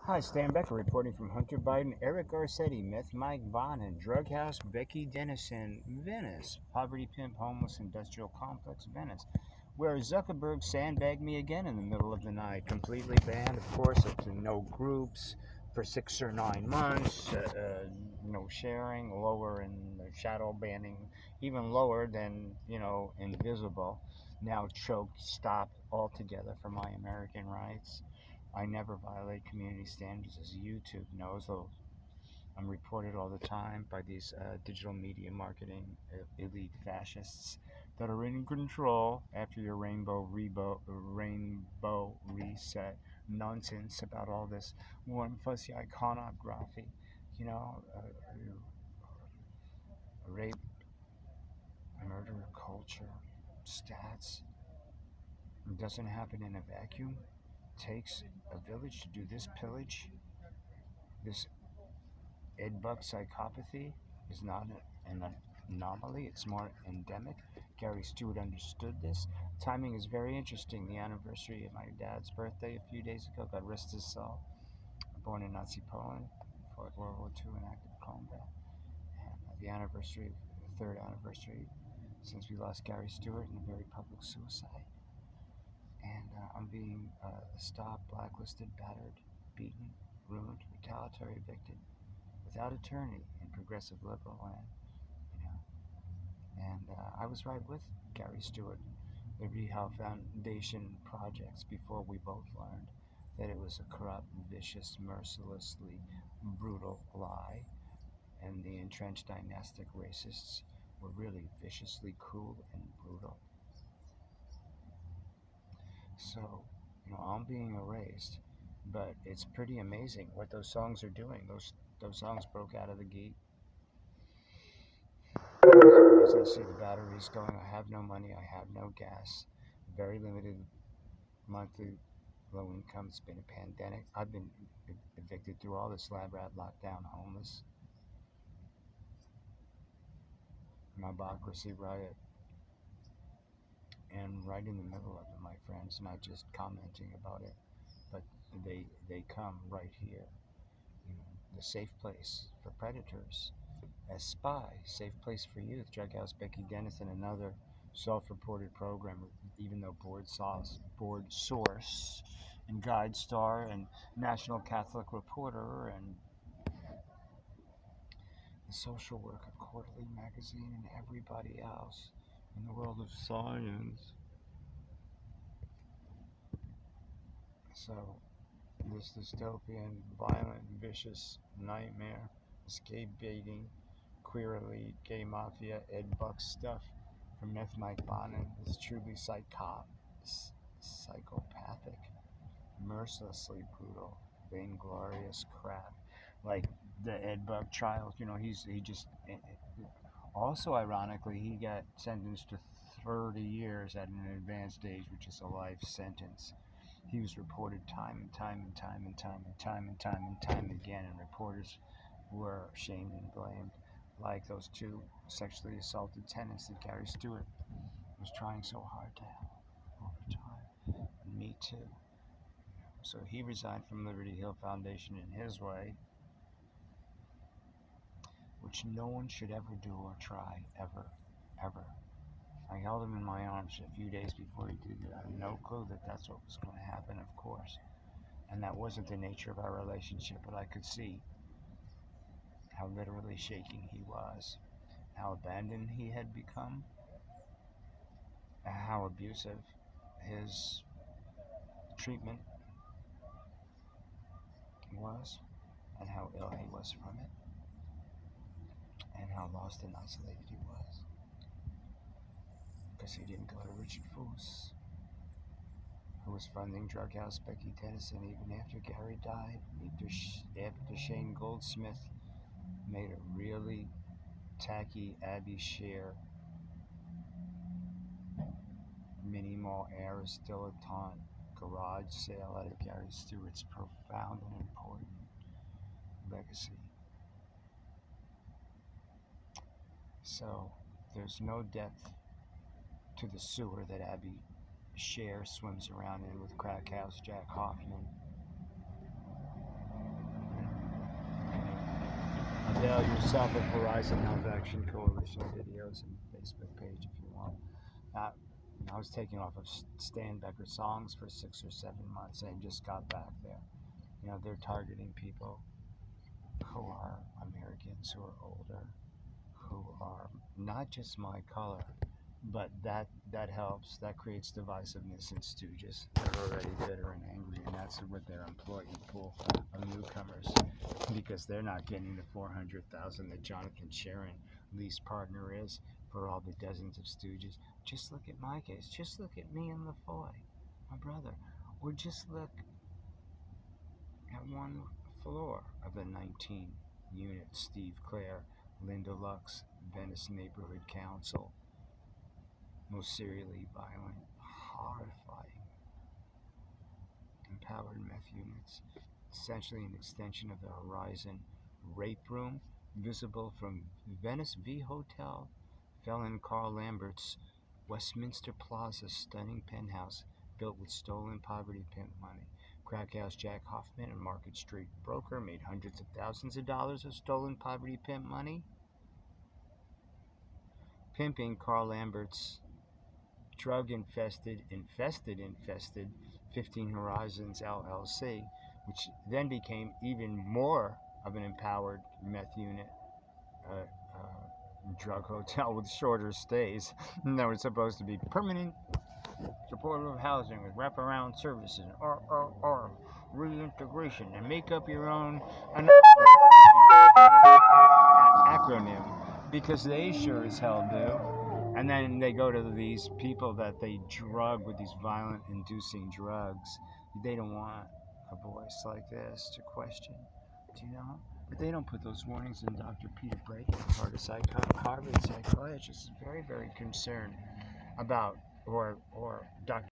Hi, Stan Becker reporting from Hunter Biden, Eric Garcetti, Meth Mike Bonin, Drug House, Becky Dennison, Venice, Poverty Pimp, Homeless Industrial Complex, Venice, where Zuckerberg sandbagged me again in the middle of the night, completely banned, of course, to no groups for 6 or 9 months, no sharing, lower in the shadow banning, even lower than, invisible, now choked, stopped altogether for my American rights. I never violate community standards, as YouTube knows, though I'm reported all the time by these digital media marketing elite fascists that are in control after your rainbow reset nonsense about all this warm, fuzzy iconography, you know, rape, murder, culture, stats. It doesn't happen in a vacuum. It takes a village to do this pillage, this Ed Buck psychopathy is not an anomaly, it's more endemic. Gary Stewart understood this. Timing is very interesting. The anniversary of my dad's birthday a few days ago, God rest his soul. Born in Nazi Poland, fought World War II in active combat. And the anniversary, the third anniversary since we lost Gary Stewart in a very public suicide. And I'm being stopped, blacklisted, battered, beaten, ruined, retaliatory, evicted, without attorney in progressive liberal land, you know. And I was right with Gary Stewart, the Rehab Foundation projects, before we both learned that it was a corrupt, vicious, mercilessly brutal lie, and the entrenched dynastic racists were really viciously cruel and brutal. So, I'm being erased, but it's pretty amazing what those songs are doing. Those songs broke out of the gate. As I see the batteries going, I have no money, I have no gas, very limited monthly low income. It's been a pandemic. I've been evicted through all this lab rat lockdown, homeless, mobocracy riot, and right in the middle of it, my friends, not just commenting about it, but they come right here. The safe place for predators. As Spy, safe place for youth. Drug House, Becky Dennison, another self-reported program, even though Board Source, and Guide Star, and National Catholic Reporter, and the Social Work of Quarterly Magazine, and everybody else in the world of science. So, this dystopian, violent, vicious nightmare, escape baiting, queer elite, gay mafia, Ed Buck stuff from Meth Mike Bonin is truly psychopathic, mercilessly brutal, vainglorious crap. Like the Ed Buck trials, he just. Also, ironically, he got sentenced to 30 years at an advanced age, which is a life sentence. He was reported time and time again, and reporters were shamed and blamed, like those two sexually assaulted tenants that Gary Stewart was trying so hard to help over time. And me too. So he resigned from Liberty Hill Foundation in his way, which no one should ever do or try, ever, ever. I held him in my arms a few days before he did it. I had no clue that that's what was going to happen, of course. And that wasn't the nature of our relationship, but I could see how literally shaking he was, how abandoned he had become, how abusive his treatment was, and how ill he was from it, and how lost and isolated he was. Because he didn't go to Richard Foos, who was funding Drug House Becky Dennison even after Gary died, after Shane Goldsmith made a really tacky Abby Sher mini mall Aristotle garage sale out of Gary Stewart's profound and important legacy. So there's no depth to the sewer that Abby Sher swims around in with Crack House Jack Hoffman. avail yourself of Horizon Health Action Coalition videos and Facebook page if you want. I was taking off of Stan Becker songs for 6 or 7 months and just got back there. They're targeting people who are Americans, who are older, who are not just my color, but that helps. That creates divisiveness in stooges. They're already bitter and angry, and that's what their employee pool of newcomers, because they're not getting the 400,000 that Jonathan Sharon, lease partner, is for all the dozens of stooges. Just look at my case. Just look at me and LaFoy, my brother. Or just look at one floor of the 19-unit Steve Clare, Linda Lux, Venice Neighborhood Council. Most serially violent, horrifying, empowered meth units. Essentially an extension of the Horizon rape room, visible from Venice V Hotel. Felon Carl Lambert's Westminster Plaza stunning penthouse built with stolen poverty pimp money. Crack house Jack Hoffman, a Market Street broker, made hundreds of thousands of dollars of stolen poverty pimp money. Pimping Carl Lambert's drug-infested 15 Horizons LLC, which then became even more of an empowered meth unit, drug hotel with shorter stays. And that was supposed to be permanent supportive housing with wraparound services, or reintegration, and make up your own acronym, because they sure as hell do. And then they go to these people that they drug with these violent inducing drugs. They don't want a voice like this to question, But they don't put those warnings in. Dr. Peter Brady, Harvard psychologist, is very, very concerned about, or Dr.